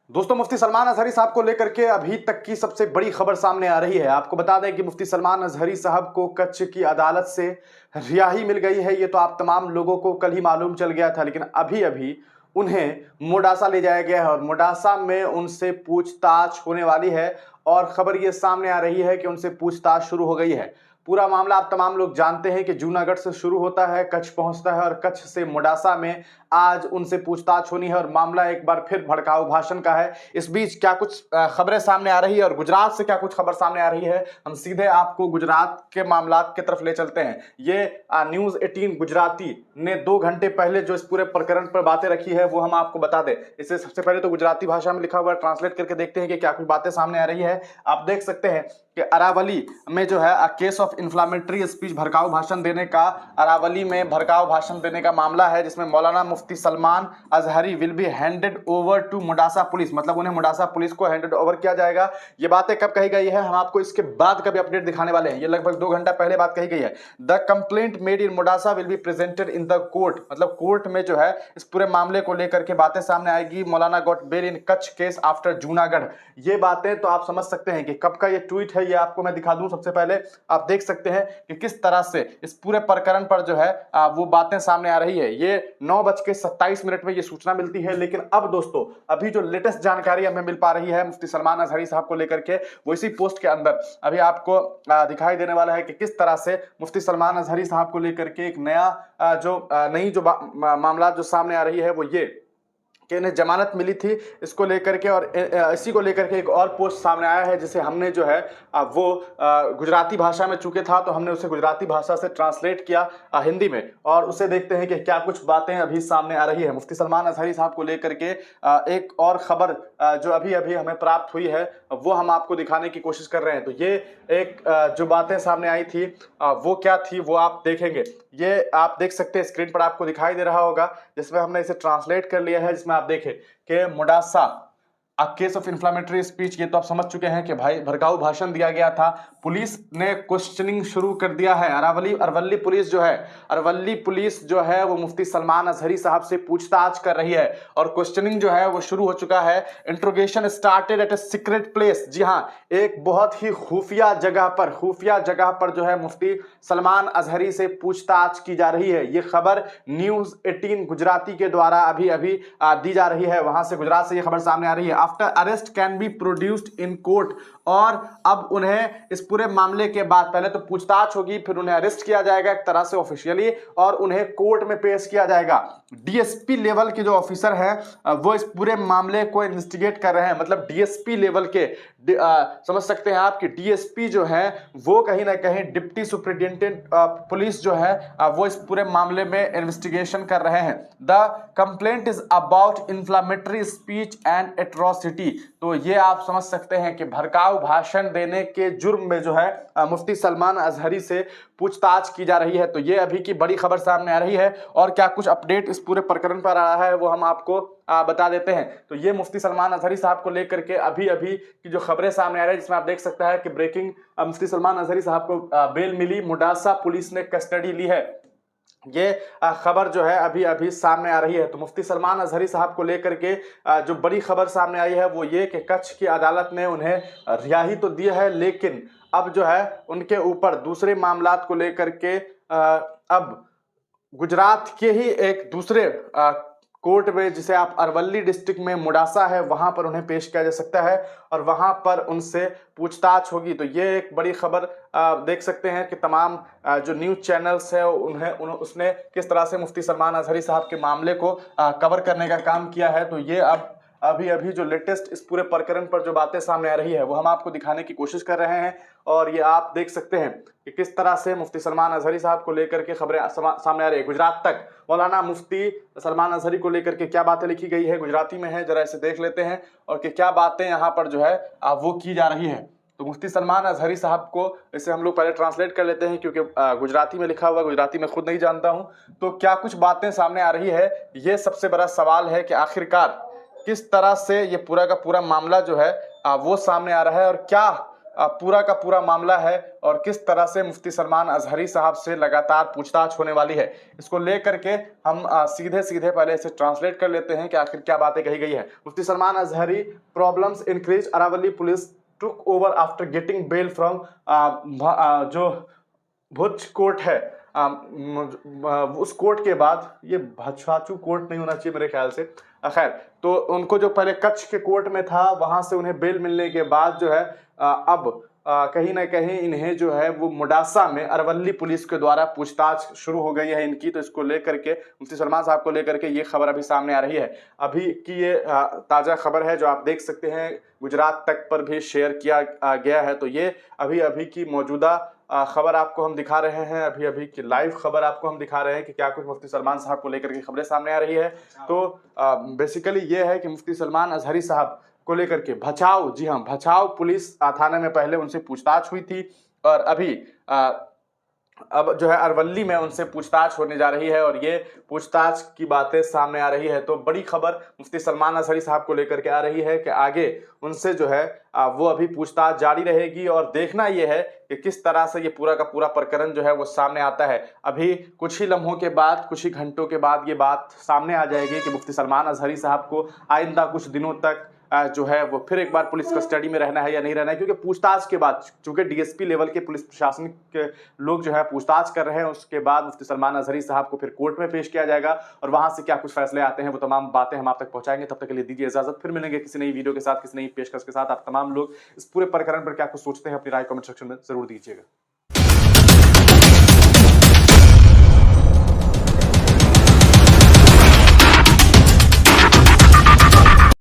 दोस्तों, मुफ्ती सलमान अजहरी साहब को लेकर के अभी तक की सबसे बड़ी खबर सामने आ रही है। आपको बता दें कि मुफ्ती सलमान अजहरी साहब को कच्छ की अदालत से रिहाई मिल गई है। ये तो आप तमाम लोगों को कल ही मालूम चल गया था, लेकिन अभी अभी उन्हें मोडासा ले जाया गया है और मोडासा में उनसे पूछताछ होने वाली है। और खबर ये सामने आ रही है कि उनसे पूछताछ शुरू हो गई है। पूरा मामला आप तमाम लोग जानते हैं कि जूनागढ़ से शुरू होता है, कच्छ पहुंचता है और कच्छ से मोडासा में आज उनसे पूछताछ होनी है और मामला एक बार फिर भड़काऊ भाषण का है। इस बीच क्या कुछ खबरें सामने आ रही है और गुजरात से क्या कुछ खबर सामने आ रही है, हम सीधे आपको गुजरात के मामलात की तरफ ले चलते हैं। ये न्यूज़ 18 गुजराती ने 2 घंटे पहले जो इस पूरे प्रकरण पर बातें रखी है वो हम आपको बता दें। इससे सबसे पहले तो गुजराती भाषा में लिखा हुआ ट्रांसलेट करके देखते हैं कि क्या कुछ बातें सामने आ रही है। आप देख सकते हैं कि अरावली में जो है केस ऑफ इन्फ्लामेटरी स्पीच, भड़काऊ भाषण देने का, अरावली में भड़काऊ भाषण देने का मामला है जिसमें Maulana Mufti Salman Azhari will be handed over to Modasa police, मतलब उन्हें मोडासा पुलिस को हैंडेड ओवर किया जाएगा। ये बातें कब कही गई है हम आपको इसके बाद कभी अपडेट दिखाने वाले हैं। ये लगभग 2 घंटा पहले बात कही गई है। The complaint made in Modasa will be presented in the court, मतलब कोर्ट में जो है इस पूरे मामले को लेकर के बातें सामने आएगी। मौलाना गॉट बेल इन कच्छ केस आफ्टर जूनागढ़, ये बातें तो आप समझ सकते हैं कि कब का ये ट्वीट है। ये आपको मैं दिखा दूं। सबसे पहले आप देख सकते हैं कि किस तरह से इस पूरे प्रकरण पर जो है वो बातें सामने आ रही है। ये 9:27 में ये सूचना मिलती है, लेकिन अब दोस्तों अभी जो लेटेस्ट जानकारी हमें मिल पा रही है मुफ्ती सलमान अजहरी साहब को लेकर के, वो इसी पोस्ट के अंदर अभी आपको दिखाई देने वाला है कि किस तरह से मुफ्ती सलमान अजहरी साहब को लेकर के एक नई जो मामला जो सामने आ रही है वो ये कि इन्हें जमानत मिली थी, इसको लेकर के। और इसी को लेकर के एक और पोस्ट सामने आया है जिसे हमने जो है वो गुजराती भाषा में चूंकि था तो हमने उसे गुजराती भाषा से ट्रांसलेट किया हिंदी में, और उसे देखते हैं कि क्या कुछ बातें अभी सामने आ रही है। मुफ्ती सलमान अजहरी साहब को लेकर के एक और खबर जो अभी अभी हमें प्राप्त हुई है वो हम आपको दिखाने की कोशिश कर रहे हैं। तो ये एक जो बातें सामने आई थी वो क्या थी वो आप देखेंगे। ये आप देख सकते हैं, स्क्रीन पर आपको दिखाई दे रहा होगा, जिसमें हमने इसे ट्रांसलेट कर लिया है, जिसमें आप देखें कि Modasa case of inflammatory speech. ये तो आप समझ चुके हैं कि भाई भड़काऊ भाषण दिया गया था। पुलिस ने क्वेश्चनिंग शुरू कर दिया है। अरवली पुलिस जो है वो मुफ्ती सलमान अजहरी साहब से पूछताछ कर रही है और क्वेश्चनिंग जो है वो शुरू हो चुका है। Interrogation started at a secret place, जी हाँ, एक बहुत ही खुफिया जगह पर जो है मुफ्ती सलमान अजहरी से पूछताछ की जा रही है। ये खबर न्यूज़ 18 गुजराती के द्वारा अभी अभी दी जा रही है। वहां से, गुजरात से ये खबर सामने आ रही है। After arrest can be produced in court, और अब उन्हें इस पूरे मामले के बाद पहले तो पूछताछ होगी, फिर उन्हें अरेस्ट किया जाएगा एक तरह से ऑफिशियली, और उन्हें कोर्ट में पेश किया जाएगा। डीएसपी लेवल के जो ऑफिसर हैं वो इस पूरे मामले को इन्वेस्टिगेट कर रहे हैं, मतलब डीएसपी लेवल के समझ सकते हैं आप कि डीएसपी जो है वो कहीं ना कहीं डिप्टी सुपरिटेंडेंट पुलिस जो है वो इस पूरे मामले में इन्वेस्टिगेशन कर रहे हैं। The complaint is about inflammatory speech and atrocity, तो ये आप समझ सकते हैं कि भड़काऊ भाषण देने के जुर्म में जो है मुफ्ती सलमान अजहरी से पूछताछ की जा रही है। तो ये अभी की बड़ी खबर सामने आ रही है, और क्या कुछ अपडेट इस पूरे प्रकरण पर आ रहा है वो हम आपको बता देते हैं। तो ये मुफ्ती सलमान अजहरी साहब को लेकर के अभी अभी की जो खबरें सामने आ रही है, जिसमें आप देख सकते हैं कि ब्रेकिंग, मुफ्ती सलमान अजहरी साहब को बेल मिली, मोडासा पुलिस ने कस्टडी ली है। ये खबर जो है अभी अभी सामने आ रही है। तो मुफ्ती सलमान अजहरी साहब को लेकर के जो बड़ी खबर सामने आई है वो ये कि कच्छ की अदालत ने उन्हें रिहाई तो दी है, लेकिन अब जो है उनके ऊपर दूसरे मामलात को लेकर के अब गुजरात के ही एक दूसरे कोर्ट में, जिसे आप अरवली डिस्ट्रिक्ट में मोडासा है, वहां पर उन्हें पेश किया जा सकता है और वहां पर उनसे पूछताछ होगी। तो ये एक बड़ी खबर देख सकते हैं कि तमाम जो न्यूज़ चैनल्स है उसने किस तरह से मुफ्ती सलमान अजहरी साहब के मामले को कवर करने का काम किया है। तो ये अब अभी अभी जो लेटेस्ट इस पूरे प्रकरण पर जो बातें सामने आ रही है वो हम आपको दिखाने की कोशिश कर रहे हैं, और ये आप देख सकते हैं कि किस तरह से मुफ्ती सलमान अजहरी साहब को लेकर के खबरें सामने आ रही है। गुजरात तक मौलाना मुफ्ती सलमान अजहरी को लेकर के क्या बातें लिखी गई है, गुजराती में है, जरा इसे देख लेते हैं, और कि क्या बातें यहाँ पर जो है वो की जा रही है। तो मुफ्ती सलमान अजहरी साहब को इसे हम लोग पहले ट्रांसलेट कर लेते हैं, क्योंकि गुजराती में लिखा हुआ, गुजराती में खुद नहीं जानता हूँ। तो क्या कुछ बातें सामने आ रही है, ये सबसे बड़ा सवाल है कि आखिरकार किस तरह से ये पूरा का पूरा मामला जो है वो सामने आ रहा है, और क्या पूरा का पूरा मामला है और किस तरह से मुफ्ती सलमान अजहरी साहब से लगातार पूछताछ होने वाली है, इसको लेकर के हम सीधे सीधे पहले इसे ट्रांसलेट कर लेते हैं कि आखिर क्या बातें कही गई है। Mufti Salman Azhari, problems increase, Aravalli police took over after getting bail from जो भुज कोर्ट है, उस कोर्ट के बाद, ये भछाचू कोर्ट नहीं होना चाहिए मेरे ख्याल से, खैर, तो उनको जो पहले कच्छ के कोर्ट में था वहां से उन्हें बेल मिलने के बाद जो है अब कहीं ना कहीं इन्हें जो है वो मुडासा में अरवली पुलिस के द्वारा पूछताछ शुरू हो गई है इनकी। तो इसको लेकर के, मुफ्ती सलमान साहब को लेकर के ये खबर अभी सामने आ रही है। अभी की ये ताज़ा खबर है जो आप देख सकते हैं, गुजरात तक पर भी शेयर किया गया है। तो ये अभी अभी की मौजूदा खबर आपको हम दिखा रहे हैं, अभी अभी की लाइव खबर आपको हम दिखा रहे हैं कि क्या कुछ मुफ्ती सलमान साहब को लेकर के खबरें सामने आ रही है। तो बेसिकली ये है कि मुफ्ती सलमान अजहरी साहब को लेकर के भचाऊ, जी हाँ, भचाऊ पुलिस थाने में पहले उनसे पूछताछ हुई थी और अभी अब जो है अरवली में उनसे पूछताछ होने जा रही है और ये पूछताछ की बातें सामने आ रही है। तो बड़ी खबर मुफ्ती सलमान अजहरी साहब को लेकर के आ रही है कि आगे उनसे जो है वो अभी पूछताछ जारी रहेगी और देखना ये है कि किस तरह से ये पूरा का पूरा प्रकरण जो है वो सामने आता है। अभी कुछ ही लम्हों के बाद, कुछ ही घंटों के बाद ये बात सामने आ जाएगी कि मुफ्ती सलमान अजहरी साहब को आइंदा कुछ दिनों तक जो है वो फिर एक बार पुलिस कस्टडी में रहना है या नहीं रहना है, क्योंकि पूछताछ के बाद चूंकि डीएसपी लेवल के पुलिस प्रशासन के लोग जो है पूछताछ कर रहे हैं, उसके बाद मुफ्ती सलमान अजहरी साहब को फिर कोर्ट में पेश किया जाएगा और वहां से क्या कुछ फैसले आते हैं वो तमाम बातें हम आप तक पहुंचाएंगे। तब तक के लिए दीजिए इजाजत, फिर मिलेंगे किसी नई वीडियो के साथ, किसी नई पेशकश के साथ। आप तमाम लोग इस पूरे प्रकरण पर क्या कुछ सोचते हैं अपनी राय कमेंट सेक्शन में जरूर दीजिएगा।